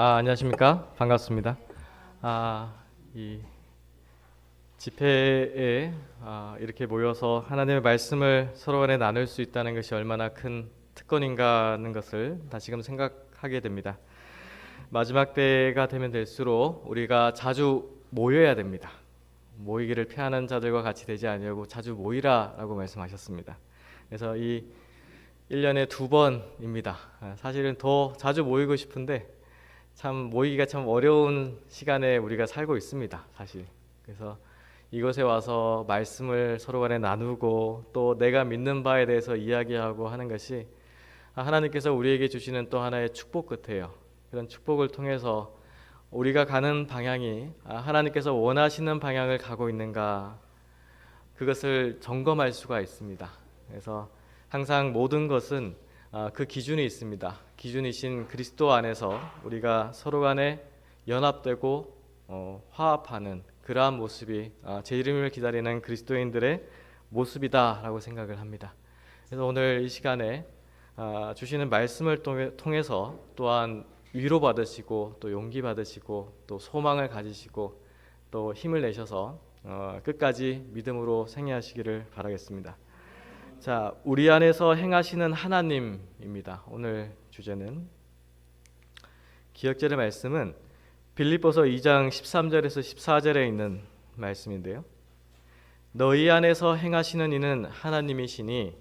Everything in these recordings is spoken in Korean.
안녕하십니까? 반갑습니다. 이 집회에 이렇게 모여서 하나님의 말씀을 서로 간에 나눌 수 있다는 것이 얼마나 큰 특권인가 하는 것을 다시금 생각하게 됩니다. 마지막 때가 되면 될수록 우리가 자주 모여야 됩니다. 모이기를 피하는 자들과 같이 되지 아니하고 자주 모이라라고 말씀하셨습니다. 그래서 이 1년에 2번입니다. 사실은 더 자주 모이고 싶은데 참 모이기가 참 어려운 시간에 우리가 살고 있습니다, 사실. 그래서 이곳에 와서 말씀을 서로 간에 나누고 또 내가 믿는 바에 대해서 이야기하고 하는 것이 하나님께서 우리에게 주시는 또 하나의 축복 같아요. 그런 축복을 통해서 우리가 가는 방향이 하나님께서 원하시는 방향을 가고 있는가, 그것을 점검할 수가 있습니다. 그래서 항상 모든 것은 그 기준이 있습니다. 기준이신 그리스도 안에서 우리가 서로 간에 연합되고 화합하는 그러한 모습이 제 이름을 기다리는 그리스도인들의 모습이다라고 생각을 합니다. 그래서 오늘 이 시간에 주시는 말씀을 통해서 또한 위로받으시고 또 용기 받으시고 또 소망을 가지시고 또 힘을 내셔서 끝까지 믿음으로 생애하시기를 바라겠습니다. 자, 우리 안에서 행하시는 하나님입니다. 오늘 주제는 기억절의 말씀은 빌립보서 2장 13절에서 14절에 있는 말씀인데요. 너희 안에서 행하시는 이는 하나님이시니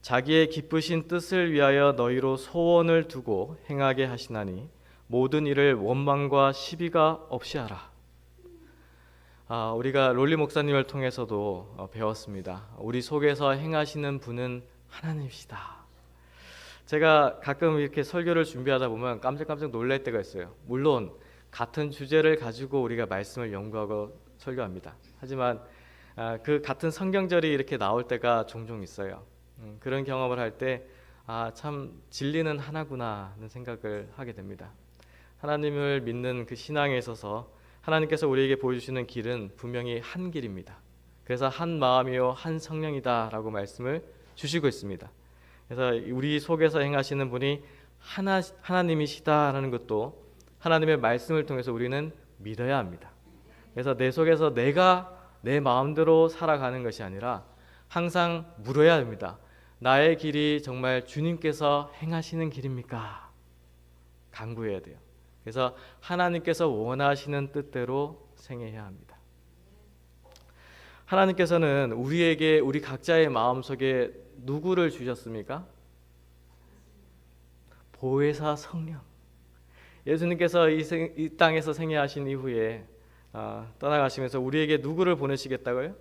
자기의 기쁘신 뜻을 위하여 너희로 소원을 두고 행하게 하시나니 모든 일을 원망과 시비가 없이 하라. 우리가 롤리 목사님을 통해서도 배웠습니다. 우리 속에서 행하시는 분은 하나님이시다. 제가 가끔 이렇게 설교를 준비하다 보면 깜짝깜짝 놀랄 때가 있어요. 물론 같은 주제를 가지고 우리가 말씀을 연구하고 설교합니다. 하지만 그 같은 성경절이 이렇게 나올 때가 종종 있어요. 그런 경험을 할 때 참 진리는 하나구나 하는 생각을 하게 됩니다. 하나님을 믿는 그 신앙에 있어서 하나님께서 우리에게 보여주시는 길은 분명히 한 길입니다. 그래서 한 마음이요 한 성령이다라고 말씀을 주시고 있습니다. 그래서 우리 속에서 행하시는 분이 하나님이시다라는 것도 하나님의 말씀을 통해서 우리는 믿어야 합니다. 그래서 내 속에서 내가 내 마음대로 살아가는 것이 아니라 항상 물어야 합니다. 나의 길이 정말 주님께서 행하시는 길입니까? 간구해야 돼요. 그래서 하나님께서 원하시는 뜻대로 생애해야 합니다. 하나님께서는 우리에게 우리 각자의 마음속에 누구를 주셨습니까? 보혜사 성령. 예수님께서 이 땅에서 생애하신 이후에 떠나가시면서 우리에게 누구를 보내시겠다고요?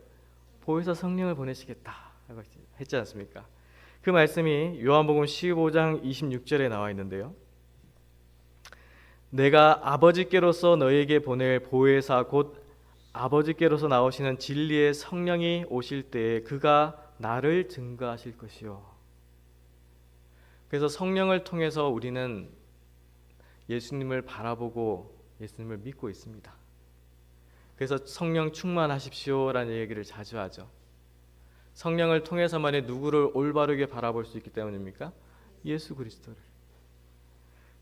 보혜사 성령을 보내시겠다라고 했지 않습니까? 그 말씀이 요한복음 15장 26절에 나와 있는데요. 내가 아버지께로서 너희에게 보낼 보혜사 곧 아버지께로서 나오시는 진리의 성령이 오실 때에 그가 나를 증거하실 것이요. 그래서 성령을 통해서 우리는 예수님을 바라보고 예수님을 믿고 있습니다. 그래서 성령 충만하십시오라는 얘기를 자주 하죠. 성령을 통해서만이 누구를 올바르게 바라볼 수 있기 때문입니까? 예수 그리스도를.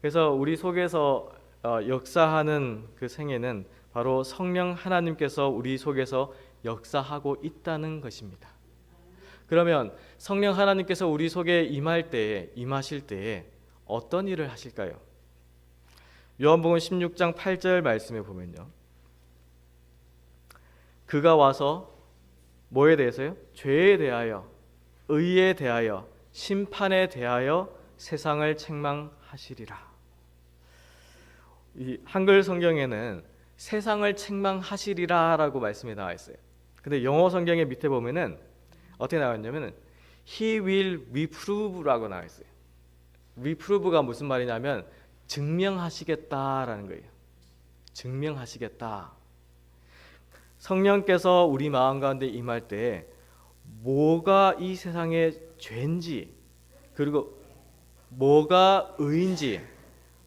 그래서 우리 속에서 역사하는 그 생애는 바로 성령 하나님께서 우리 속에서 역사하고 있다는 것입니다. 그러면 성령 하나님께서 우리 속에 임하실 때에 어떤 일을 하실까요? 요한복음 16장 8절 말씀에 보면요. 그가 와서 뭐에 대해서요? 죄에 대하여, 의에 대하여, 심판에 대하여 세상을 책망하시리라. 이 한글 성경에는 세상을 책망하시리라라고 말씀이 나와 있어요. 근데 영어 성경의 밑에 보면은 어떻게 나와 있냐면은 He will reprove라고 나와 있어요. reprove가 무슨 말이냐면 증명하시겠다라는 거예요. 증명하시겠다. 성령께서 우리 마음 가운데 임할 때 뭐가 이 세상의 죄인지, 그리고 뭐가 의인지,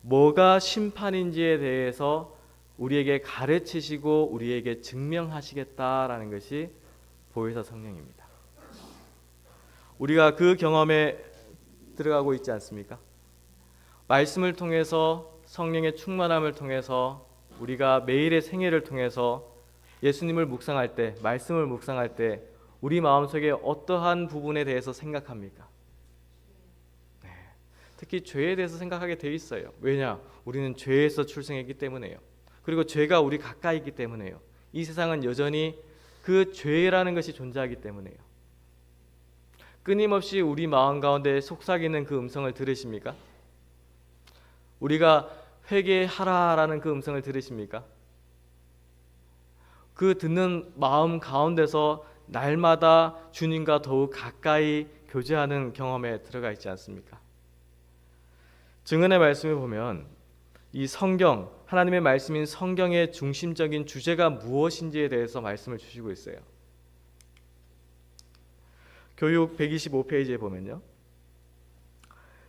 뭐가 심판인지에 대해서 우리에게 가르치시고 우리에게 증명하시겠다라는 것이 보혜사 성령입니다. 우리가 그 경험에 들어가고 있지 않습니까? 말씀을 통해서 성령의 충만함을 통해서 우리가 매일의 생애를 통해서 예수님을 묵상할 때, 말씀을 묵상할 때 우리 마음속에 어떠한 부분에 대해서 생각합니까? 네. 특히 죄에 대해서 생각하게 돼 있어요. 왜냐? 우리는 죄에서 출생했기 때문에요. 그리고 죄가 우리 가까이 있기 때문에요. 이 세상은 여전히 그 죄라는 것이 존재하기 때문에요. 끊임없이 우리 마음 가운데 속삭이는 그 음성을 들으십니까? 우리가 회개하라라는 그 음성을 들으십니까? 그 듣는 마음 가운데서 날마다 주님과 더욱 가까이 교제하는 경험에 들어가 있지 않습니까? 증언의 말씀을 보면 이 성경, 하나님의 말씀인 성경의 중심적인 주제가 무엇인지에 대해서 말씀을 주시고 있어요. 교육 125페이지에 보면요,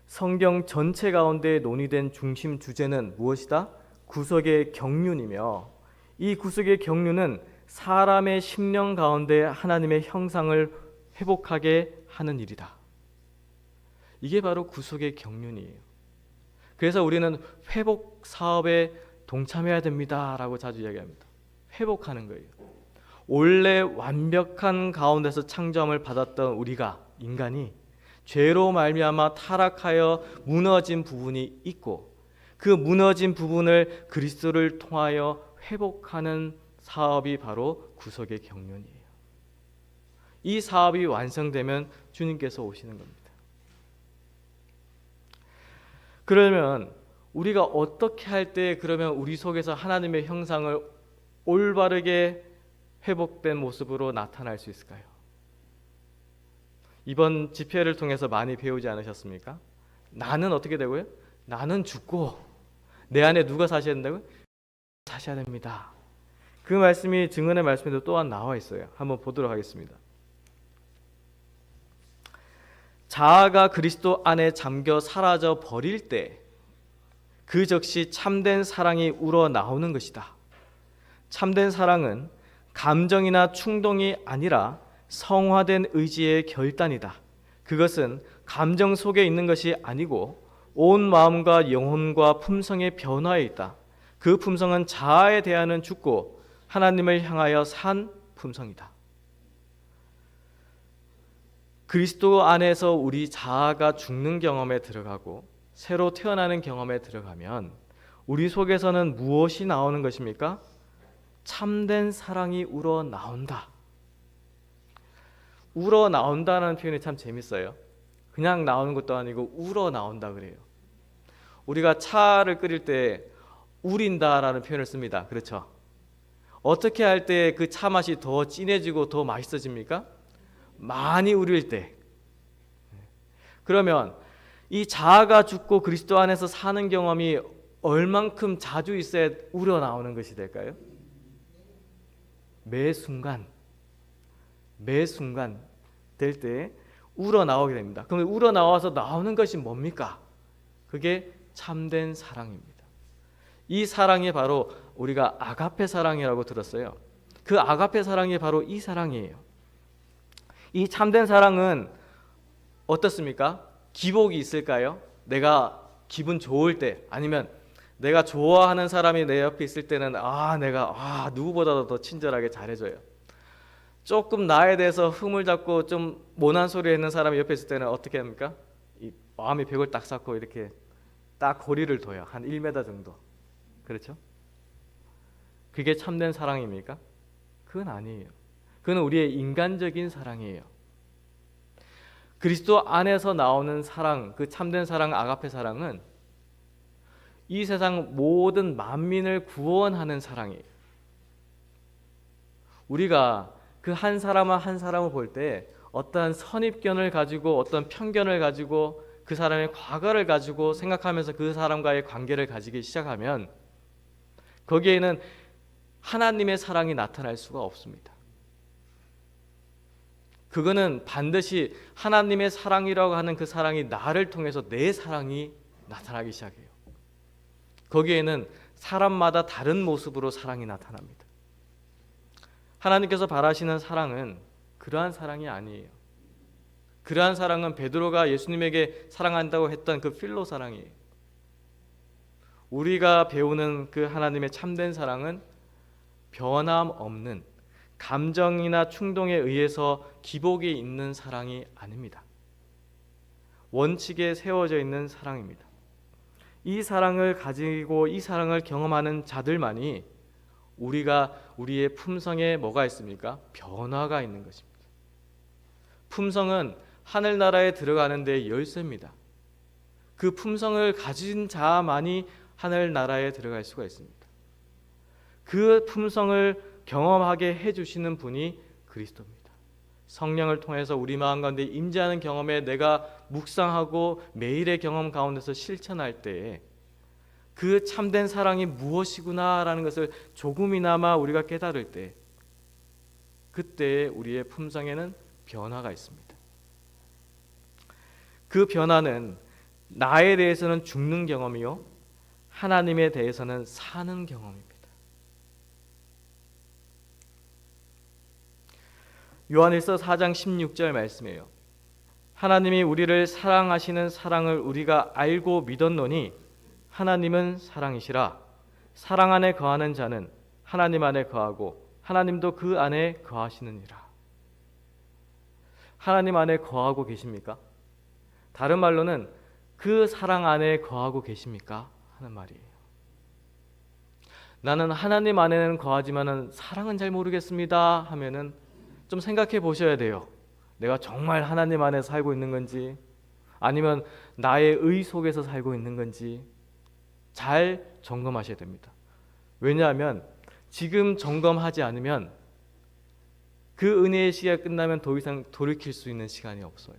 성경 전체 가운데 논의된 중심 주제는 무엇이다? 구속의 경륜이며, 이 구속의 경륜은 사람의 심령 가운데 하나님의 형상을 회복하게 하는 일이다. 이게 바로 구속의 경륜이에요. 그래서 우리는 회복 사업에 동참해야 됩니다라고 자주 이야기합니다. 회복하는 거예요. 원래 완벽한 가운데서 창조함을 받았던 우리가, 인간이 죄로 말미암아 타락하여 무너진 부분이 있고, 그 무너진 부분을 그리스도를 통하여 회복하는 사업이 바로 구속의 경륜이에요. 이 사업이 완성되면 주님께서 오시는 겁니다. 그러면 우리가 어떻게 할 때 그러면 우리 속에서 하나님의 형상을 올바르게 회복된 모습으로 나타날 수 있을까요? 이번 집회를 통해서 많이 배우지 않으셨습니까? 나는 어떻게 되고요? 나는 죽고 내 안에 누가 사셔야 된다고요? 사셔야 됩니다. 그 말씀이 증언의 말씀에도 또한 나와 있어요. 한번 보도록 하겠습니다. 자아가 그리스도 안에 잠겨 사라져 버릴 때 그 즉시 참된 사랑이 우러나오는 것이다. 참된 사랑은 감정이나 충동이 아니라 성화된 의지의 결단이다. 그것은 감정 속에 있는 것이 아니고 온 마음과 영혼과 품성의 변화에 있다. 그 품성은 자아에 대하여는 죽고 하나님을 향하여 산 품성이다. 그리스도 안에서 우리 자아가 죽는 경험에 들어가고 새로 태어나는 경험에 들어가면 우리 속에서는 무엇이 나오는 것입니까? 참된 사랑이 우러나온다. 우러나온다는 표현이 참 재밌어요. 그냥 나오는 것도 아니고 우러나온다 그래요. 우리가 차를 끓일 때 우린다라는 표현을 씁니다. 그렇죠? 어떻게 할 때 그 차 맛이 더 진해지고 더 맛있어집니까? 많이 우릴 때. 그러면 이 자아가 죽고 그리스도 안에서 사는 경험이 얼만큼 자주 있어야 우러나오는 것이 될까요? 매 순간 될 때 우러나오게 됩니다. 그럼 우러나와서 나오는 것이 뭡니까? 그게 참된 사랑입니다. 이 사랑이 바로 우리가 아가페 사랑이라고 들었어요. 그 아가페 사랑이 바로 이 사랑이에요. 이 참된 사랑은 어떻습니까? 기복이 있을까요? 내가 기분 좋을 때, 아니면 내가 좋아하는 사람이 내 옆에 있을 때는 내가 누구보다도 더 친절하게 잘해줘요. 조금 나에 대해서 흠을 잡고 좀 모난 소리 하는 사람이 옆에 있을 때는 어떻게 합니까? 이 마음이 벽을 딱 쌓고 이렇게 딱 거리를 둬요. 한 1m 정도. 그렇죠? 그게 참된 사랑입니까? 그건 아니에요. 그건 우리의 인간적인 사랑이에요. 그리스도 안에서 나오는 사랑, 그 참된 사랑, 아가페 사랑은 이 세상 모든 만민을 구원하는 사랑이에요. 우리가 그 한 사람 한 사람을 볼 때 어떠한 선입견을 가지고 어떤 편견을 가지고 그 사람의 과거를 가지고 생각하면서 그 사람과의 관계를 가지기 시작하면 거기에는 하나님의 사랑이 나타날 수가 없습니다. 그거는 반드시 하나님의 사랑이라고 하는 그 사랑이 나를 통해서 내 사랑이 나타나기 시작해요. 거기에는 사람마다 다른 모습으로 사랑이 나타납니다. 하나님께서 바라시는 사랑은 그러한 사랑이 아니에요. 그러한 사랑은 베드로가 예수님에게 사랑한다고 했던 그 필로 사랑이에요. 우리가 배우는 그 하나님의 참된 사랑은 변함없는 감정이나 충동에 의해서 기복이 있는 사랑이 아닙니다. 원칙에 세워져 있는 사랑입니다. 이 사랑을 가지고 이 사랑을 경험하는 자들만이 우리의 품성에 뭐가 있습니까? 변화가 있는 것입니다. 품성은 하늘나라에 들어가는 데 열쇠입니다. 그 품성을 가진 자만이 하늘나라에 들어갈 수가 있습니다. 그 품성을 경험하게 해주시는 분이 그리스도입니다. 성령을 통해서 우리 마음 가운데 임재하는 경험에 내가 묵상하고 매일의 경험 가운데서 실천할 때에 그 참된 사랑이 무엇이구나라는 것을 조금이나마 우리가 깨달을 때, 그때 우리의 품성에는 변화가 있습니다. 그 변화는 나에 대해서는 죽는 경험이요, 하나님에 대해서는 사는 경험입니다. 요한일서 4장 16절 말씀이에요. 하나님이 우리를 사랑하시는 사랑을 우리가 알고 믿었노니 하나님은 사랑이시라. 사랑 안에 거하는 자는 하나님 안에 거하고 하나님도 그 안에 거하시느니라. 하나님 안에 거하고 계십니까? 다른 말로는 그 사랑 안에 거하고 계십니까? 하는 말이에요. 나는 하나님 안에는 거하지만은 사랑은 잘 모르겠습니다 하면은 좀 생각해 보셔야 돼요. 내가 정말 하나님 안에 살고 있는 건지, 아니면 나의 의 속에서 살고 있는 건지 잘 점검하셔야 됩니다. 왜냐하면 지금 점검하지 않으면 그 은혜의 시간이 끝나면 더 이상 돌이킬 수 있는 시간이 없어요.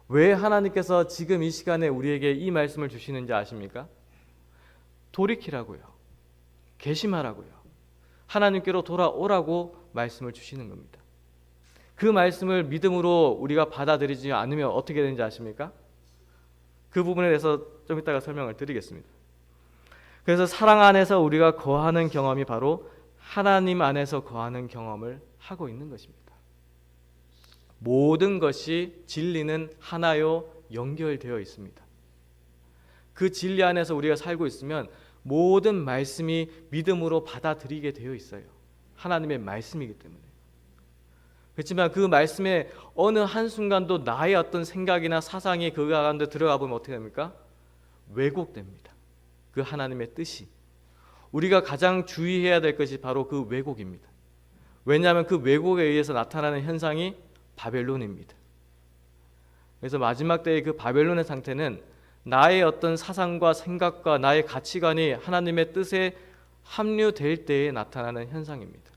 왜 하나님께서 지금 이 시간에 우리에게 이 말씀을 주시는지 아십니까? 돌이키라고요. 개심하라고요. 하나님께로 돌아오라고 말씀을 주시는 겁니다. 그 말씀을 믿음으로 우리가 받아들이지 않으면 어떻게 되는지 아십니까? 그 부분에 대해서 좀 이따가 설명을 드리겠습니다. 그래서 사랑 안에서 우리가 거하는 경험이 바로 하나님 안에서 거하는 경험을 하고 있는 것입니다. 모든 것이 진리는 하나요 연결되어 있습니다. 그 진리 안에서 우리가 살고 있으면 모든 말씀이 믿음으로 받아들이게 되어 있어요. 하나님의 말씀이기 때문에. 그렇지만 그 말씀에 어느 한순간도 나의 어떤 생각이나 사상이 그 가운데 들어가 보면 어떻게 됩니까? 왜곡됩니다. 그 하나님의 뜻이. 우리가 가장 주의해야 될 것이 바로 그 왜곡입니다. 왜냐하면 그 왜곡에 의해서 나타나는 현상이 바벨론입니다. 그래서 마지막 때의 그 바벨론의 상태는 나의 어떤 사상과 생각과 나의 가치관이 하나님의 뜻에 합류될 때에 나타나는 현상입니다.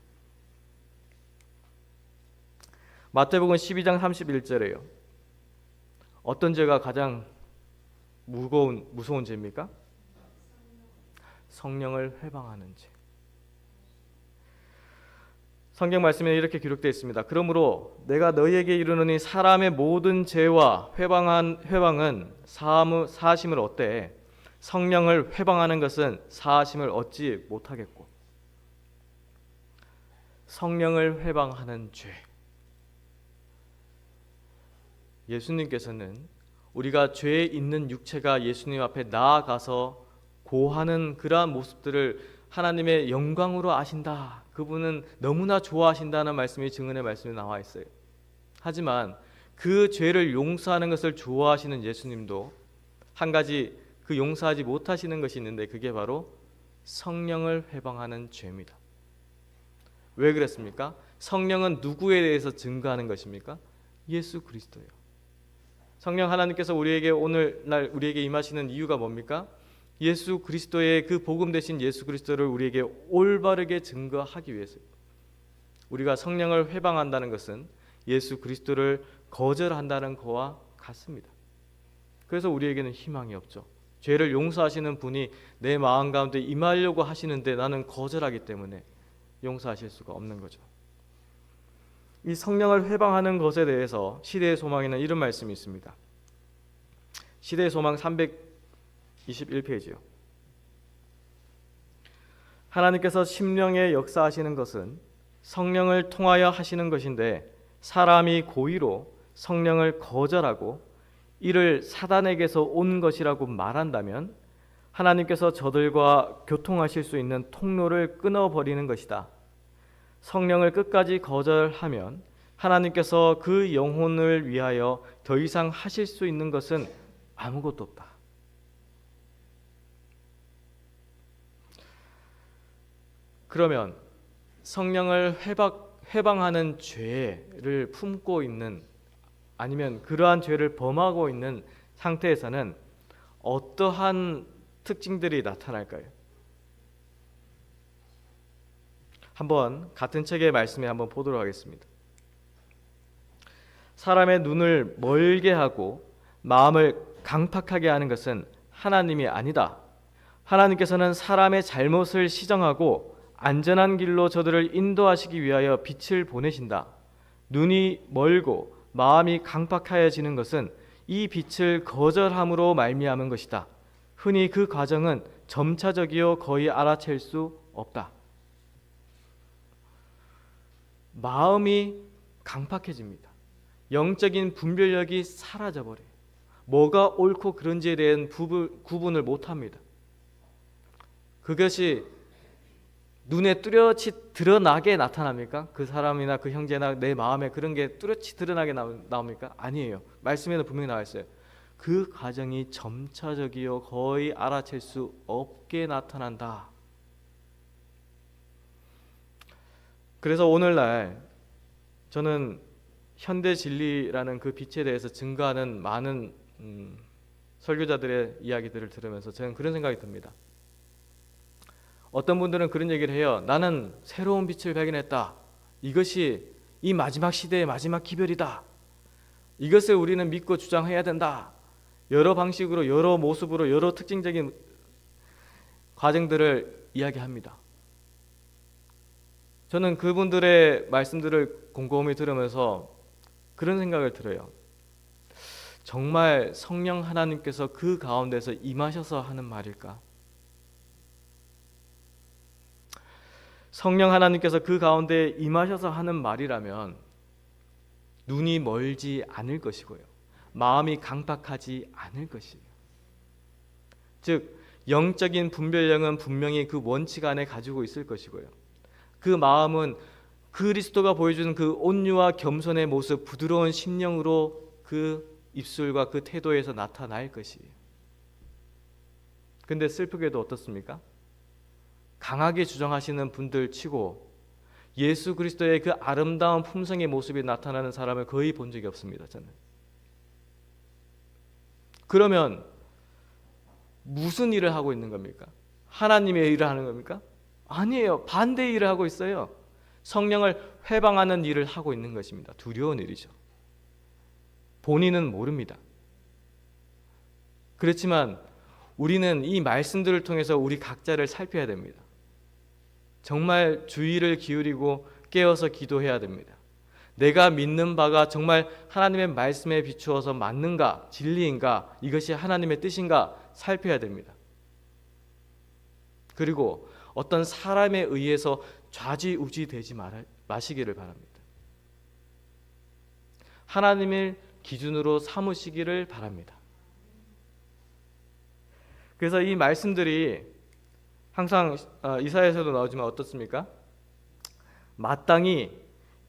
마태복음 12장 31절에요. 어떤 죄가 가장 무서운 죄입니까? 성령을 회방하는 죄. 성경 말씀에 이렇게 기록되어 있습니다. 그러므로 내가 너희에게 이르노니 사람의 모든 죄와 회방은 사하심을 얻되 성령을 회방하는 것은 사하심을 얻지 못하겠고. 성령을 회방하는 죄. 예수님께서는 우리가 죄에 있는 육체가 예수님 앞에 나아가서 고하는 그러한 모습들을 하나님의 영광으로 아신다. 그분은 너무나 좋아하신다는 말씀이 증언의 말씀에 나와 있어요. 하지만 그 죄를 용서하는 것을 좋아하시는 예수님도 한 가지 그 용서하지 못하시는 것이 있는데 그게 바로 성령을 회방하는 죄입니다. 왜 그랬습니까? 성령은 누구에 대해서 증거하는 것입니까? 예수 그리스도예요. 성령 하나님께서 우리에게 오늘날 우리에게 임하시는 이유가 뭡니까? 예수 그리스도의 그 복음 되신 예수 그리스도를 우리에게 올바르게 증거하기 위해서. 우리가 성령을 회방한다는 것은 예수 그리스도를 거절한다는 것과 같습니다. 그래서 우리에게는 희망이 없죠. 죄를 용서하시는 분이 내 마음 가운데 임하려고 하시는데 나는 거절하기 때문에 용서하실 수가 없는 거죠. 이 성령을 회방하는 것에 대해서 시대의 소망에는 이런 말씀이 있습니다. 시대의 소망 321페이지요. 하나님께서 심령에 역사하시는 것은 성령을 통하여 하시는 것인데 사람이 고의로 성령을 거절하고 이를 사단에게서 온 것이라고 말한다면 하나님께서 저들과 교통하실 수 있는 통로를 끊어버리는 것이다. 성령을 끝까지 거절하면 하나님께서 그 영혼을 위하여 더 이상 하실 수 있는 것은 아무것도 없다. 그러면 성령을 회방하는 죄를 품고 있는, 아니면 그러한 죄를 범하고 있는 상태에서는 어떠한 특징들이 나타날까요? 한번 같은 책의 말씀에 한번 보도록 하겠습니다. 사람의 눈을 멀게 하고 마음을 강팍하게 하는 것은 하나님이 아니다. 하나님께서는 사람의 잘못을 시정하고 안전한 길로 저들을 인도하시기 위하여 빛을 보내신다. 눈이 멀고 마음이 강팍하여지는 것은 이 빛을 거절함으로 말미암은 것이다. 흔히 그 과정은 점차적이요 거의 알아챌 수 없다. 마음이 강팍해집니다. 영적인 분별력이 사라져버려요. 뭐가 옳고 그른지에 대한 구분을 못합니다. 그것이 눈에 뚜렷이 드러나게 나타납니까? 그 사람이나 그 형제나 내 마음에 그런 게 뚜렷이 드러나게 나옵니까? 아니에요. 말씀에는 분명히 나와 있어요. 그 과정이 점차적이요 거의 알아챌 수 없게 나타난다. 그래서 오늘날 저는 현대 진리라는 그 빛에 대해서 증거하는 많은 설교자들의 이야기들을 들으면서 저는 그런 생각이 듭니다. 어떤 분들은 그런 얘기를 해요. 나는 새로운 빛을 발견했다. 이것이 이 마지막 시대의 마지막 기별이다. 이것을 우리는 믿고 주장해야 된다. 여러 방식으로, 여러 모습으로, 여러 특징적인 과정들을 이야기합니다. 저는 그분들의 말씀들을 곰곰이 들으면서 그런 생각을 들어요. 정말 성령 하나님께서 그 가운데서 임하셔서 하는 말일까? 성령 하나님께서 그 가운데 임하셔서 하는 말이라면 눈이 멀지 않을 것이고요. 마음이 강박하지 않을 것이에요. 즉 영적인 분별력은 분명히 그 원칙 안에 가지고 있을 것이고요. 그 마음은 그리스도가 보여주는 그 온유와 겸손의 모습, 부드러운 심령으로 그 입술과 그 태도에서 나타날 것이에요. 근데 슬프게도 어떻습니까? 강하게 주장하시는 분들 치고 예수 그리스도의 그 아름다운 품성의 모습이 나타나는 사람을 거의 본 적이 없습니다. 저는. 그러면 무슨 일을 하고 있는 겁니까? 하나님의 일을 하는 겁니까? 아니에요. 반대의 일을 하고 있어요. 성령을 회방하는 일을 하고 있는 것입니다. 두려운 일이죠. 본인은 모릅니다. 그렇지만 우리는 이 말씀들을 통해서 우리 각자를 살펴야 됩니다. 정말 주의를 기울이고 깨어서 기도해야 됩니다. 내가 믿는 바가 정말 하나님의 말씀에 비추어서 맞는가, 진리인가, 이것이 하나님의 뜻인가 살펴야 됩니다. 그리고 어떤 사람에 의해서 좌지우지 되지 마시기를 바랍니다. 하나님을 기준으로 삼으시기를 바랍니다. 그래서 이 말씀들이 항상 이사야에서도 나오지만 어떻습니까? 마땅히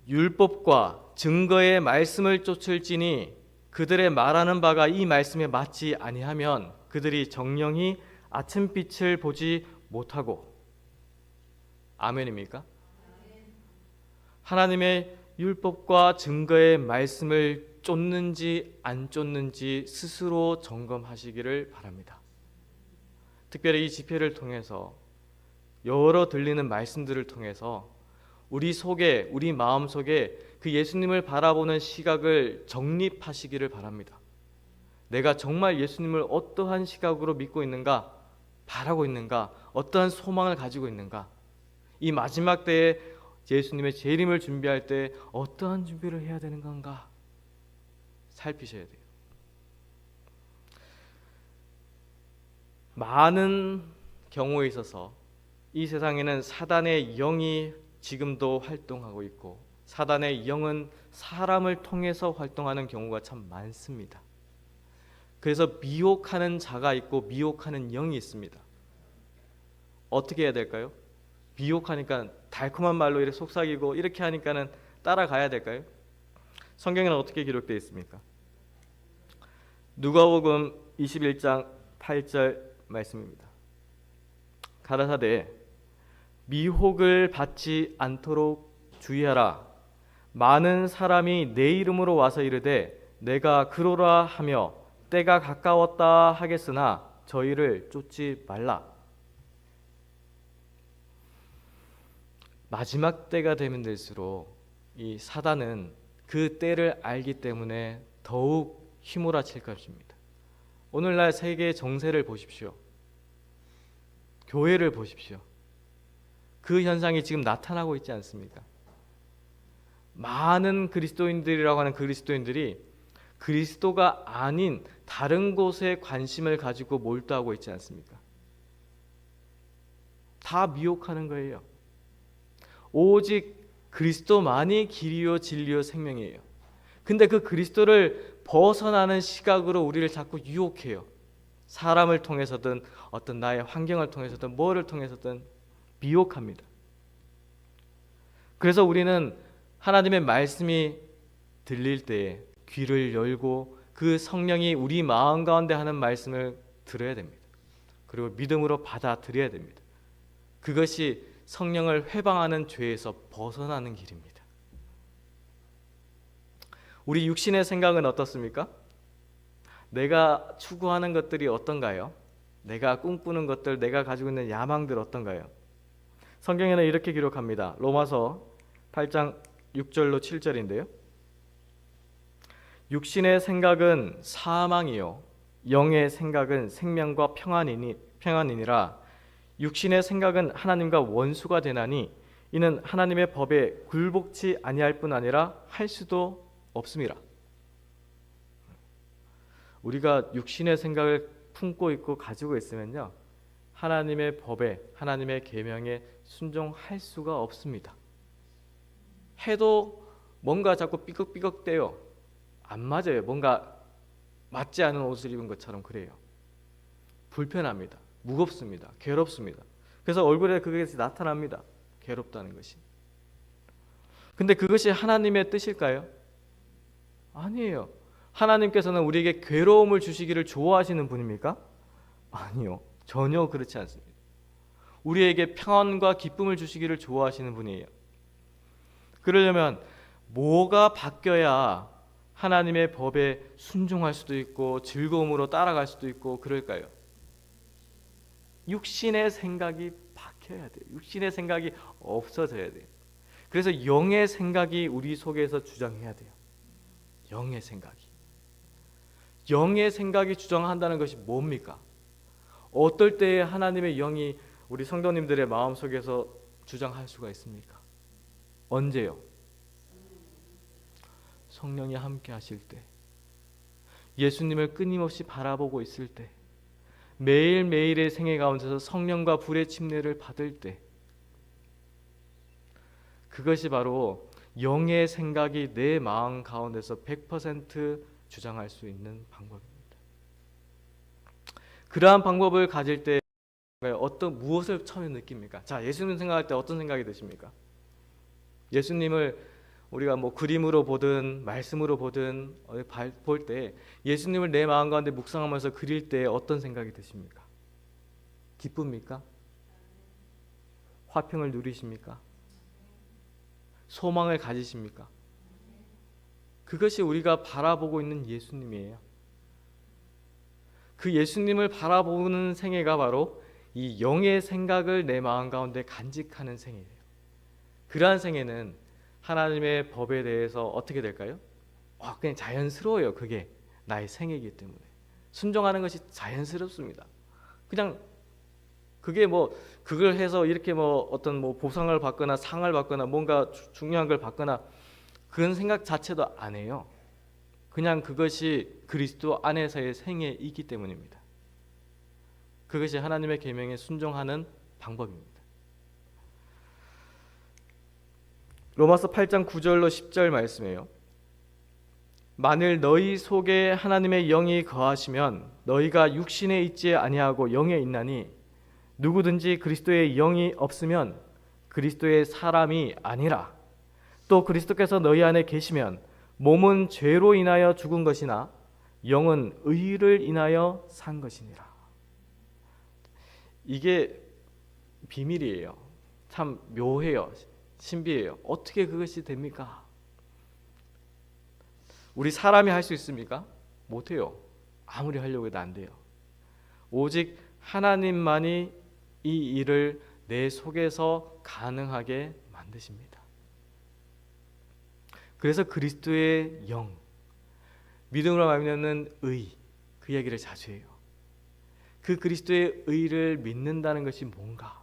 율법과 증거의 말씀을 쫓을지니 그들의 말하는 바가 이 말씀에 맞지 아니하면 그들이 정령이 아침빛을 보지 못하고. 아멘입니까? 하나님의 율법과 증거의 말씀을 쫓는지 안 쫓는지 스스로 점검하시기를 바랍니다. 특별히 이 집회를 통해서 여러 들리는 말씀들을 통해서 우리 속에, 우리 마음 속에 그 예수님을 바라보는 시각을 정립하시기를 바랍니다. 내가 정말 예수님을 어떠한 시각으로 믿고 있는가, 바라고 있는가, 어떠한 소망을 가지고 있는가, 이 마지막 때에 예수님의 재림을 준비할 때 어떠한 준비를 해야 되는 건가 살피셔야 돼요. 많은 경우에 있어서 이 세상에는 사단의 영이 지금도 활동하고 있고 사단의 영은 사람을 통해서 활동하는 경우가 참 많습니다. 그래서 미혹하는 자가 있고 미혹하는 영이 있습니다. 어떻게 해야 될까요? 미혹하니까 달콤한 말로 이렇게 속삭이고 이렇게 하니까는 따라가야 될까요? 성경에는 어떻게 기록되어 있습니까? 누가복음 21장 8절 말씀입니다. 가라사대 미혹을 받지 않도록 주의하라. 많은 사람이 내 이름으로 와서 이르되 내가 그로라 하며 때가 가까웠다 하겠으나 저희를 쫓지 말라. 마지막 때가 되면 될수록 이 사단은 그 때를 알기 때문에 더욱 휘몰아칠 것입니다. 오늘날 세계 정세를 보십시오. 교회를 보십시오. 그 현상이 지금 나타나고 있지 않습니까? 많은 그리스도인들이라고 하는 그리스도인들이 그리스도가 아닌 다른 곳에 관심을 가지고 몰두하고 있지 않습니까? 다 미혹하는 거예요. 오직 그리스도만이 길이요 진리요 생명이에요. 근데 그 그리스도를 벗어나는 시각으로 우리를 자꾸 유혹해요. 사람을 통해서든 어떤 나의 환경을 통해서든 뭐를 통해서든 미혹합니다. 그래서 우리는 하나님의 말씀이 들릴 때에 귀를 열고 그 성령이 우리 마음 가운데 하는 말씀을 들어야 됩니다. 그리고 믿음으로 받아들여야 됩니다. 그것이 성령을 회방하는 죄에서 벗어나는 길입니다. 우리 육신의 생각은 어떻습니까? 내가 추구하는 것들이 어떤가요? 내가 꿈꾸는 것들, 내가 가지고 있는 야망들 어떤가요? 성경에는 이렇게 기록합니다. 로마서 8장 6절로 7절인데요. 육신의 생각은 사망이요 영의 생각은 생명과 평안이니라. 육신의 생각은 하나님과 원수가 되나니 이는 하나님의 법에 굴복치 아니할 뿐 아니라 할 수도 없음이라. 우리가 육신의 생각을 품고 있고 가지고 있으면요, 하나님의 법에, 하나님의 계명에 순종할 수가 없습니다. 해도 뭔가 자꾸 삐걱삐걱대요. 안 맞아요. 뭔가 맞지 않은 옷을 입은 것처럼 그래요. 불편합니다. 무겁습니다. 괴롭습니다. 그래서 얼굴에 그게 나타납니다. 괴롭다는 것이. 근데 그것이 하나님의 뜻일까요? 아니에요. 하나님께서는 우리에게 괴로움을 주시기를 좋아하시는 분입니까? 아니요. 전혀 그렇지 않습니다. 우리에게 평안과 기쁨을 주시기를 좋아하시는 분이에요. 그러려면 뭐가 바뀌어야 하나님의 법에 순종할 수도 있고 즐거움으로 따라갈 수도 있고 그럴까요? 육신의 생각이 바뀌어야 돼요. 육신의 생각이 없어져야 돼요. 그래서 영의 생각이 우리 속에서 주장해야 돼요. 영의 생각이. 영의 생각이 주장한다는 것이 뭡니까? 어떨 때에 하나님의 영이 우리 성도님들의 마음속에서 주장할 수가 있습니까? 언제요? 성령이 함께 하실 때, 예수님을 끊임없이 바라보고 있을 때, 매일매일의 생애 가운데서 성령과 불의 침례를 받을 때, 그것이 바로 영의 생각이 내 마음 가운데서 100% 주장할 수 있는 방법입니다. 그러한 방법을 가질 때 무엇을 처음에 느낍니까? 자, 예수님 생각할 때 어떤 생각이 드십니까? 예수님을 우리가 그림으로 보든 말씀으로 보든 볼 때 예수님을 내 마음 가운데 묵상하면서 그릴 때 어떤 생각이 드십니까? 기쁩니까? 화평을 누리십니까? 소망을 가지십니까? 그것이 우리가 바라보고 있는 예수님이에요. 그 예수님을 바라보는 생애가 바로 이 영의 생각을 내 마음 가운데 간직하는 생애예요. 그러한 생애는 하나님의 법에 대해서 어떻게 될까요? 그냥 자연스러워요. 그게 나의 생애이기 때문에 순종하는 것이 자연스럽습니다. 그냥 그게 그걸 해서 이렇게 어떤 보상을 받거나 상을 받거나 뭔가 중요한 걸 받거나 그런 생각 자체도 안 해요. 그냥 그것이 그리스도 안에서의 생애이기 때문입니다. 그것이 하나님의 계명에 순종하는 방법입니다. 로마서 8장 9절로 10절 말씀이에요. 만일 너희 속에 하나님의 영이 거하시면 너희가 육신에 있지 아니하고 영에 있나니 누구든지 그리스도의 영이 없으면 그리스도의 사람이 아니라, 또 그리스도께서 너희 안에 계시면 몸은 죄로 인하여 죽은 것이나 영은 의를 인하여 산 것이니라. 이게 비밀이에요. 참 묘해요. 신비해요. 어떻게 그것이 됩니까? 우리 사람이 할 수 있습니까? 못해요. 아무리 하려고 해도 안 돼요. 오직 하나님만이 이 일을 내 속에서 가능하게 만드십니다. 그래서 그리스도의 영, 믿음으로 말미암는 의, 그 이야기를 자주 해요. 그 그리스도의 의를 믿는다는 것이 뭔가?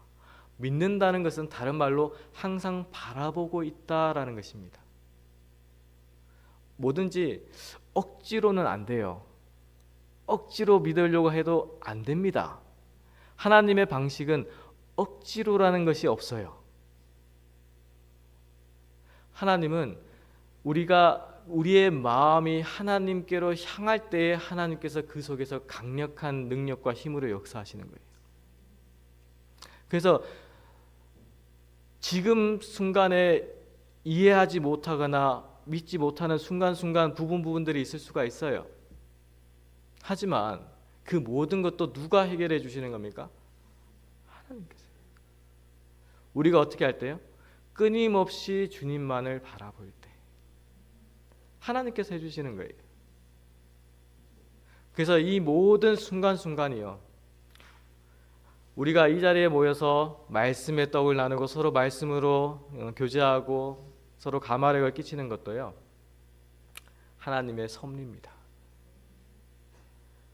믿는다는 것은 다른 말로 항상 바라보고 있다라는 것입니다. 뭐든지 억지로는 안 돼요. 억지로 믿으려고 해도 안 됩니다. 하나님의 방식은 억지로라는 것이 없어요. 하나님은 우리의 마음이 하나님께로 향할 때에 하나님께서 그 속에서 강력한 능력과 힘으로 역사하시는 거예요. 그래서 지금 순간에 이해하지 못하거나 믿지 못하는 순간순간 부분들이 있을 수가 있어요. 하지만 그 모든 것도 누가 해결해 주시는 겁니까? 하나님께서. 우리가 어떻게 할 때요? 끊임없이 주님만을 바라볼 때 하나님께서 해주시는 거예요. 그래서 이 모든 순간순간이요, 우리가 이 자리에 모여서 말씀의 떡을 나누고 서로 말씀으로 교제하고 서로 감화력을 끼치는 것도요, 하나님의 섭리입니다.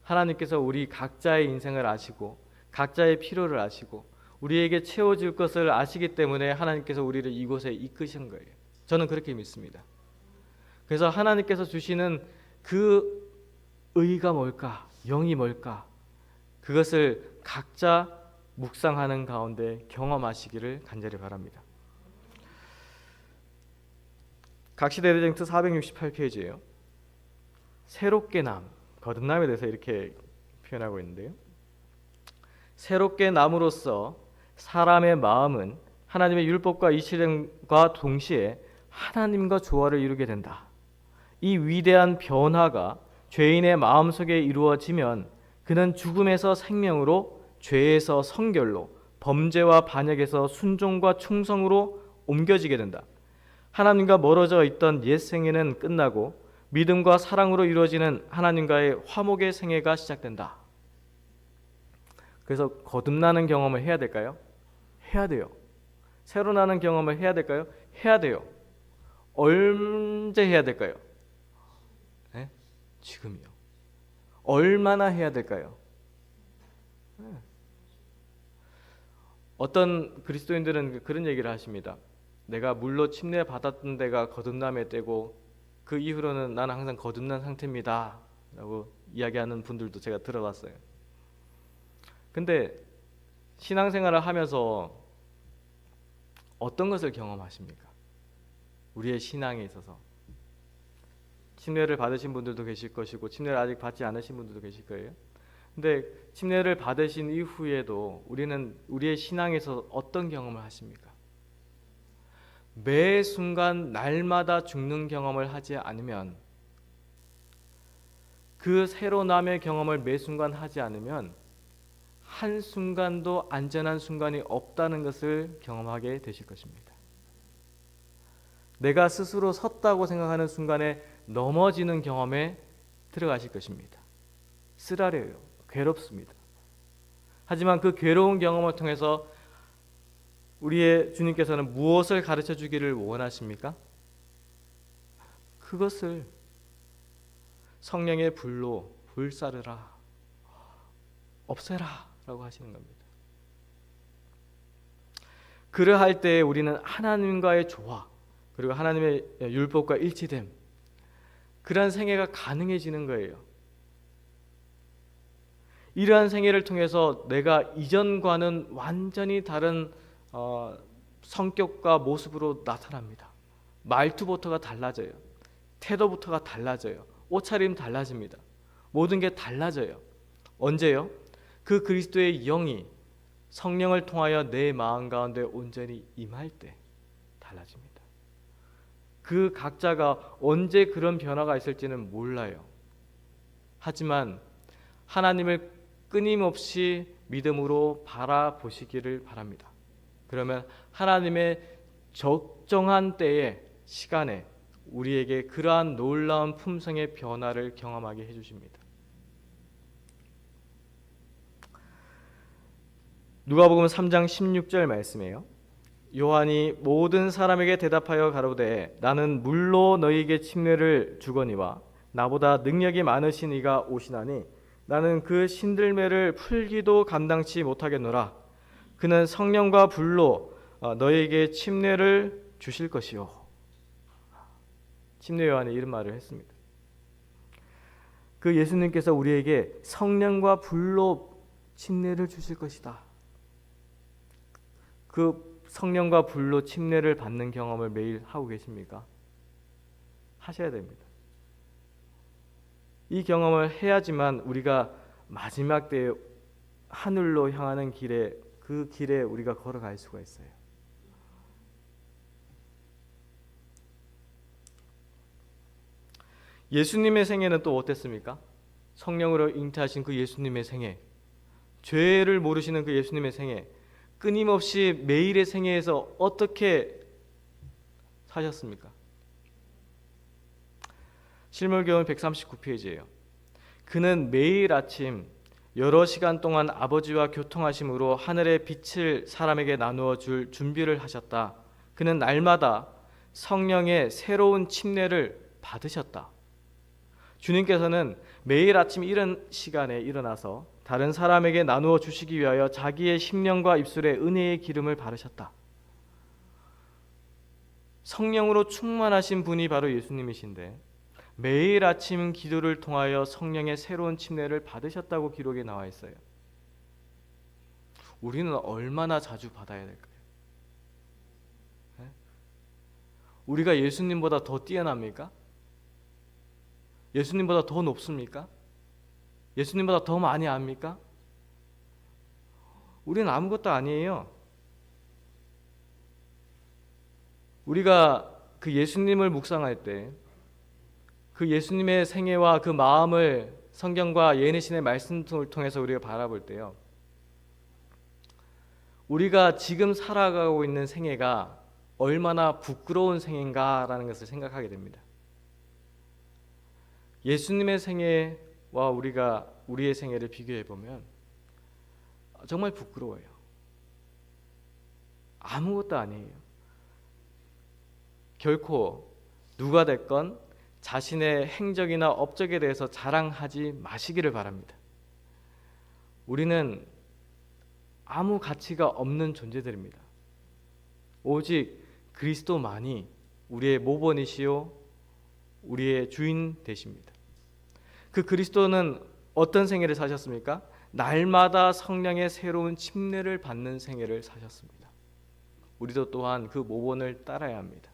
하나님께서 우리 각자의 인생을 아시고 각자의 필요를 아시고 우리에게 채워줄 것을 아시기 때문에 하나님께서 우리를 이곳에 이끄신 거예요. 저는 그렇게 믿습니다. 그래서 하나님께서 주시는 그 의가 뭘까? 영이 뭘까? 그것을 각자 묵상하는 가운데 경험하시기를 간절히 바랍니다. 각시대대쟁투 468페이지예요. 새롭게 남, 거듭남에 대해서 이렇게 표현하고 있는데요. 새롭게 남으로써 사람의 마음은 하나님의 율법과 이치됨과 동시에 하나님과 조화를 이루게 된다. 이 위대한 변화가 죄인의 마음속에 이루어지면 그는 죽음에서 생명으로, 죄에서 성결로, 범죄와 반역에서 순종과 충성으로 옮겨지게 된다. 하나님과 멀어져 있던 옛 생애는 끝나고 믿음과 사랑으로 이루어지는 하나님과의 화목의 생애가 시작된다. 그래서 거듭나는 경험을 해야 될까요? 해야 돼요. 새로 나는 경험을 해야 될까요? 해야 돼요. 언제 해야 될까요? 네? 지금이요. 얼마나 해야 될까요? 네. 어떤 그리스도인들은 그런 얘기를 하십니다. 내가 물로 침례 받았던 데가 거듭남의 때고 그 이후로는 나는 항상 거듭난 상태입니다 라고 이야기하는 분들도 제가 들어봤어요. 근데 신앙생활을 하면서 어떤 것을 경험하십니까? 우리의 신앙에 있어서 침례를 받으신 분들도 계실 것이고 침례를 아직 받지 않으신 분들도 계실 거예요. 근데 침례를 받으신 이후에도 우리는 우리의 신앙에서 어떤 경험을 하십니까? 매 순간 날마다 죽는 경험을 하지 않으면, 그 새로 남의 경험을 매 순간 하지 않으면 한순간도 안전한 순간이 없다는 것을 경험하게 되실 것입니다. 내가 스스로 섰다고 생각하는 순간에 넘어지는 경험에 들어가실 것입니다. 쓰라려요. 괴롭습니다. 하지만 그 괴로운 경험을 통해서 우리의 주님께서는 무엇을 가르쳐 주기를 원하십니까? 그것을 성령의 불로 불사르라, 없애라 라고 하시는 겁니다. 그러할 때 우리는 하나님과의 조화, 그리고 하나님의 율법과 일치됨, 그러한 생애가 가능해지는 거예요. 이러한 생애를 통해서 내가 이전과는 완전히 다른 성격과 모습으로 나타납니다. 말투부터가 달라져요. 태도부터가 달라져요. 옷차림 달라집니다. 모든 게 달라져요. 언제요? 그 그리스도의 영이 성령을 통하여 내 마음 가운데 온전히 임할 때 달라집니다. 그 각자가 언제 그런 변화가 있을지는 몰라요. 하지만 하나님을 끊임없이 믿음으로 바라보시기를 바랍니다. 그러면 하나님의 적정한 때에 시간에 우리에게 그러한 놀라운 품성의 변화를 경험하게 해주십니다. 누가복음 3장 16절 말씀이에요. 요한이 모든 사람에게 대답하여 가로되 나는 물로 너희에게 침례를 주거니와 나보다 능력이 많으신 이가 오시나니 나는 그 신들매를 풀기도 감당치 못하겠노라. 그는 성령과 불로 너희에게 침례를 주실 것이요. 침례 요한이 이런 말을 했습니다. 그 예수님께서 우리에게 성령과 불로 침례를 주실 것이다. 그 성령과 불로 침례를 받는 경험을 매일 하고 계십니까? 하셔야 됩니다. 이 경험을 해야지만 우리가 마지막 때에 하늘로 향하는 길에 그 길에 우리가 걸어갈 수가 있어요. 예수님의 생애는 또 어땠습니까? 성령으로 잉태하신 그 예수님의 생애, 죄를 모르시는 그 예수님의 생애, 끊임없이 매일의 생애에서 어떻게 사셨습니까? 실물교훈 139페이지예요. 그는 매일 아침 여러 시간 동안 아버지와 교통하심으로 하늘의 빛을 사람에게 나누어 줄 준비를 하셨다. 그는 날마다 성령의 새로운 침례를 받으셨다. 주님께서는 매일 아침 이런 시간에 일어나서 다른 사람에게 나누어 주시기 위하여 자기의 심령과 입술에 은혜의 기름을 바르셨다. 성령으로 충만하신 분이 바로 예수님이신데 매일 아침 기도를 통하여 성령의 새로운 침례를 받으셨다고 기록에 나와 있어요. 우리는 얼마나 자주 받아야 될까요? 우리가 예수님보다 더 뛰어납니까? 예수님보다 더 높습니까? 예수님보다 더 많이 압니까? 우리는 아무것도 아니에요. 우리가 그 예수님을 묵상할 때 그 예수님의 생애와 그 마음을 성경과 예언의 말씀을 통해서 우리가 바라볼 때요, 우리가 지금 살아가고 있는 생애가 얼마나 부끄러운 생애인가라는 것을 생각하게 됩니다. 예수님의 생애와 우리의 생애를 비교해 보면 정말 부끄러워요. 아무것도 아니에요. 결코 누가 됐건 자신의 행적이나 업적에 대해서 자랑하지 마시기를 바랍니다. 우리는 아무 가치가 없는 존재들입니다. 오직 그리스도만이 우리의 모본이시요 우리의 주인 되십니다. 그 그리스도는 어떤 생애를 사셨습니까? 날마다 성령의 새로운 침례를 받는 생애를 사셨습니다. 우리도 또한 그 모본을 따라야 합니다.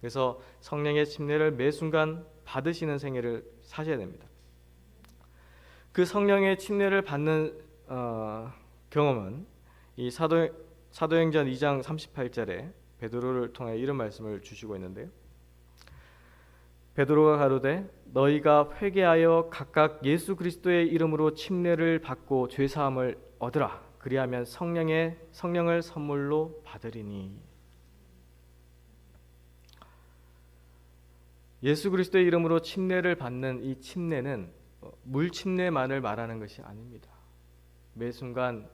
그래서 성령의 침례를 매 순간 받으시는 생애를 사셔야 됩니다. 그 성령의 침례를 받는 경험은 이 사도행전 2장 38절에 베드로를 통해 이런 말씀을 주시고 있는데요. 베드로가 가로되 너희가 회개하여 각각 예수 그리스도의 이름으로 침례를 받고 죄 사함을 얻으라. 그리하면 성령을 선물로 받으리니. 예수 그리스도의 이름으로 침례를 받는 이 침례는 물 침례만을 말하는 것이 아닙니다. 매 순간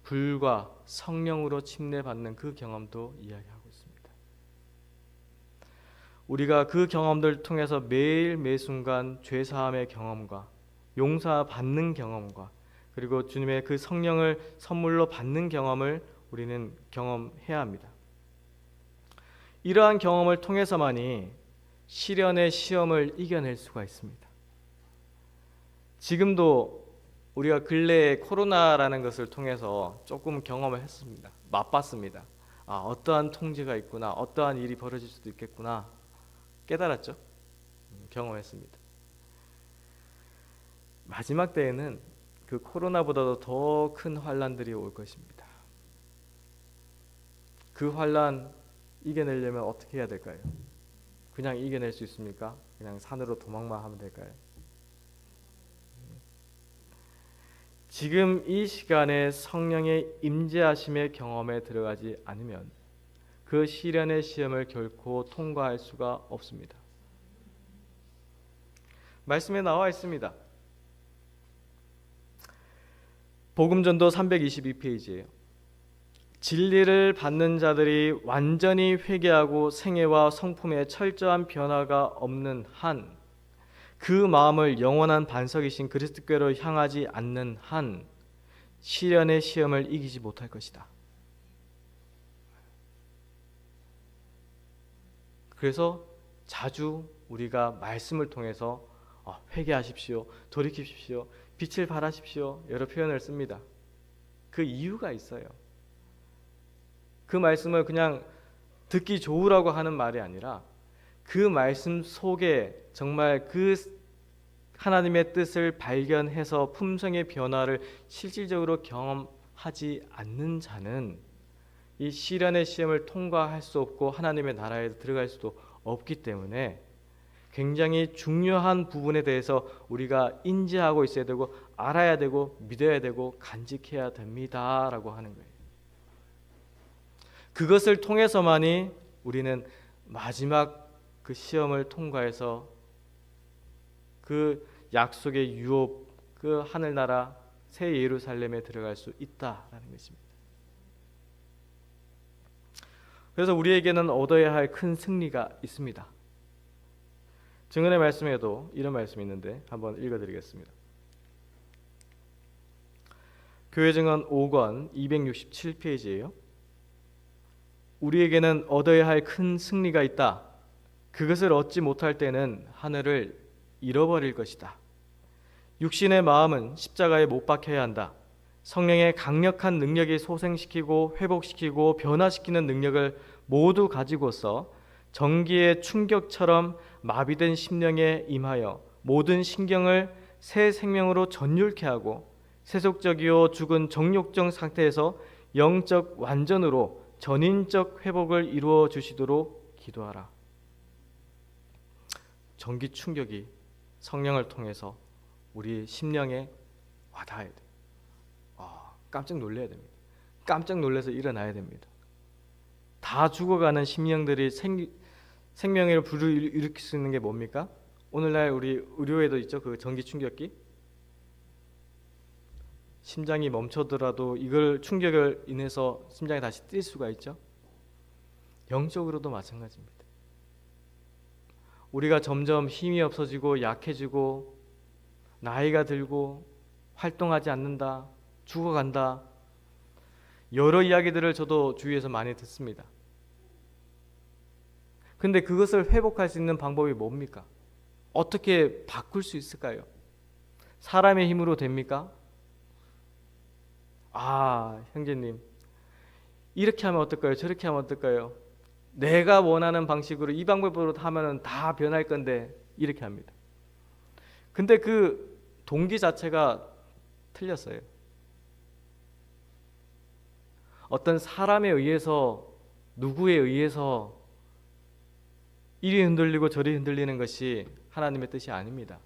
불과 성령으로 침례받는 그 경험도 이야기하고 있습니다. 우리가 그 경험들을 통해서 매일 매 순간 죄사함의 경험과 용서받는 경험과 그리고 주님의 그 성령을 선물로 받는 경험을 우리는 경험해야 합니다. 이러한 경험을 통해서만이 시련의 시험을 이겨낼 수가 있습니다. 지금도 우리가 근래에 코로나라는 것을 통해서 조금 경험을 했습니다. 맛봤습니다. 어떠한 통제가 있구나, 어떠한 일이 벌어질 수도 있겠구나 깨달았죠. 경험했습니다. 마지막 때에는 그 코로나보다도 더 큰 환란들이 올 것입니다. 그 환란 이겨내려면 어떻게 해야 될까요? 그냥 이겨낼 수 있습니까? 그냥 산으로 도망만 하면 될까요? 지금 이 시간에 성령의 임재하심의 경험에 들어가지 않으면 그 시련의 시험을 결코 통과할 수가 없습니다. 말씀에 나와 있습니다. 복음전도 322페이지예요. 진리를 받는 자들이 완전히 회개하고 생애와 성품에 철저한 변화가 없는 한, 그 마음을 영원한 반석이신 그리스도께로 향하지 않는 한 시련의 시험을 이기지 못할 것이다. 그래서 자주 우리가 말씀을 통해서 회개하십시오, 돌이키십시오, 빛을 발하십시오, 여러 표현을 씁니다. 그 이유가 있어요. 그 말씀을 그냥 듣기 좋으라고 하는 말이 아니라 그 말씀 속에 정말 그 하나님의 뜻을 발견해서 품성의 변화를 실질적으로 경험하지 않는 자는 이 시련의 시험을 통과할 수 없고 하나님의 나라에 들어갈 수도 없기 때문에 굉장히 중요한 부분에 대해서 우리가 인지하고 있어야 되고 알아야 되고 믿어야 되고 간직해야 됩니다라고 하는 거예요. 그것을 통해서만이 우리는 마지막 그 시험을 통과해서 그 약속의 유업, 그 하늘나라 새 예루살렘에 들어갈 수 있다라는 것입니다. 그래서 우리에게는 얻어야 할 큰 승리가 있습니다. 증언의 말씀에도 이런 말씀이 있는데 한번 읽어드리겠습니다. 교회 증언 5권 267페이지예요. 우리에게는 얻어야 할 큰 승리가 있다. 그것을 얻지 못할 때는 하늘을 잃어버릴 것이다. 육신의 마음은 십자가에 못 박혀야 한다. 성령의 강력한 능력이 소생시키고 회복시키고 변화시키는 능력을 모두 가지고서 전기의 충격처럼 마비된 심령에 임하여 모든 신경을 새 생명으로 전율케 하고 세속적이요 죽은 정욕적 상태에서 영적 완전으로 전인적 회복을 이루어 주시도록 기도하라. 전기 충격이 성령을 통해서 우리 심령에 와닿아야 돼. 깜짝 놀라야 됩니다. 깜짝 놀라서 일어나야 됩니다. 다 죽어가는 심령들이 생명의 불을 일으킬 수 있는 게 뭡니까? 오늘날 우리 의료에도 있죠. 그 전기 충격기. 심장이 멈춰더라도 이걸 충격을 인해서 심장이 다시 뛸 수가 있죠. 영적으로도 마찬가지입니다. 우리가 점점 힘이 없어지고 약해지고 나이가 들고 활동하지 않는다, 죽어간다, 여러 이야기들을 저도 주위에서 많이 듣습니다. 근데 그것을 회복할 수 있는 방법이 뭡니까? 어떻게 바꿀 수 있을까요? 사람의 힘으로 됩니까? 형제님, 이렇게 하면 어떨까요? 저렇게 하면 어떨까요? 내가 원하는 방식으로 이 방법으로 하면 다 변할 건데 이렇게 합니다. 근데 그 동기 자체가 틀렸어요. 어떤 사람에 의해서, 누구에 의해서 이리 흔들리고 저리 흔들리는 것이 하나님의 뜻이 아닙니다.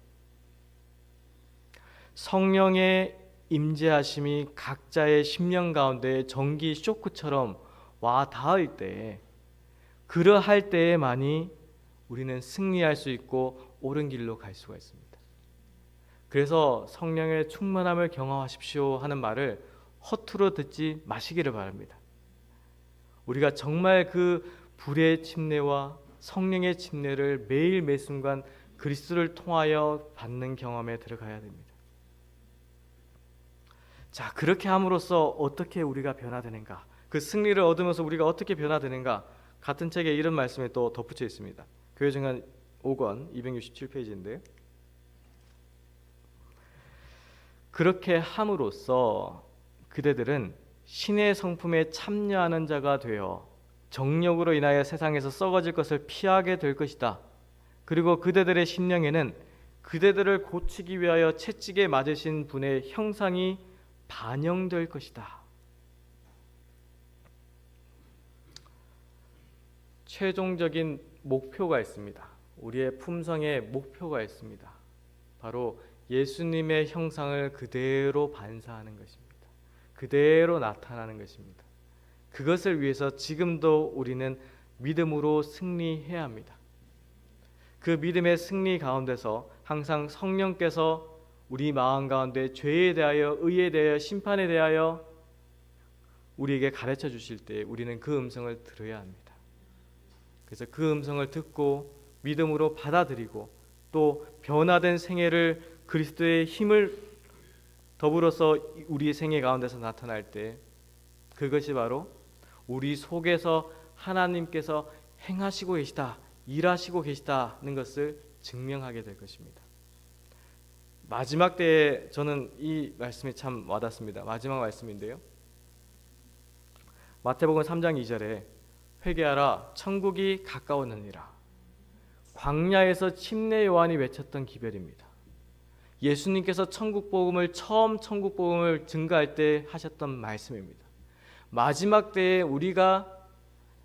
성령의 임재하심이 각자의 심령 가운데 전기 쇼크처럼 와 닿을 때, 그러할 때에만이 우리는 승리할 수 있고 옳은 길로 갈 수가 있습니다. 그래서 성령의 충만함을 경험하십시오 하는 말을 허투루 듣지 마시기를 바랍니다. 우리가 정말 그 불의 침례와 성령의 침례를 매일 매순간 그리스도를 통하여 받는 경험에 들어가야 됩니다. 자, 그렇게 함으로써 어떻게 우리가 변화되는가? 그 승리를 얻으면서 우리가 어떻게 변화되는가? 같은 책에 이런 말씀이 또 덧붙여 있습니다. 교회 증언 5권 267페이지인데, 그렇게 함으로써 그대들은 신의 성품에 참여하는 자가 되어 정욕으로 인하여 세상에서 썩어질 것을 피하게 될 것이다. 그리고 그대들의 심령에는 그대들을 고치기 위하여 채찍에 맞으신 분의 형상이 반영될 것이다. 최종적인 목표가 있습니다. 우리의 품성의 목표가 있습니다. 바로 예수님의 형상을 그대로 반사하는 것입니다. 그대로 나타나는 것입니다. 그것을 위해서 지금도 우리는 믿음으로 승리해야 합니다. 그 믿음의 승리 가운데서 항상 성령께서 우리 마음 가운데 죄에 대하여, 의에 대하여, 심판에 대하여 우리에게 가르쳐 주실 때 우리는 그 음성을 들어야 합니다. 그래서 그 음성을 듣고 믿음으로 받아들이고 또 변화된 생애를, 그리스도의 힘을 더불어서 우리의 생애 가운데서 나타날 때 그것이 바로 우리 속에서 하나님께서 행하시고 계시다, 일하시고 계시다는 것을 증명하게 될 것입니다. 마지막 때에 저는 이 말씀이 참 와닿습니다. 마지막 말씀인데요. 마태복음 3장 2절에 회개하라 천국이 가까웠느니라. 광야에서 침례 요한이 외쳤던 기별입니다. 예수님께서 천국 복음을 증거할 때 하셨던 말씀입니다. 마지막 때에 우리가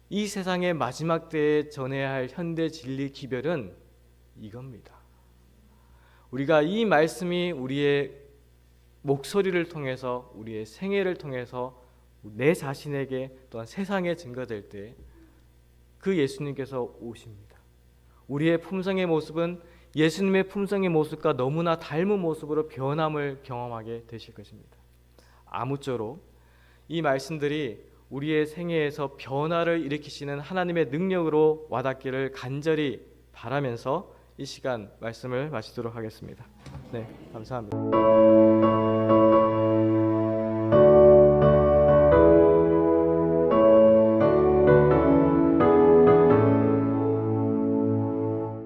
이 세상의 마지막 때에 전해야 할 현대 진리 기별은 이겁니다. 우리가 이 말씀이 우리의 목소리를 통해서, 우리의 생애를 통해서 내 자신에게 또한 세상에 증거될 때 그 예수님께서 오십니다. 우리의 품성의 모습은 예수님의 품성의 모습과 너무나 닮은 모습으로 변함을 경험하게 되실 것입니다. 아무쪼록 이 말씀들이 우리의 생애에서 변화를 일으키시는 하나님의 능력으로 와닿기를 간절히 바라면서 이 시간 말씀을 마치도록 하겠습니다. 네, 감사합니다.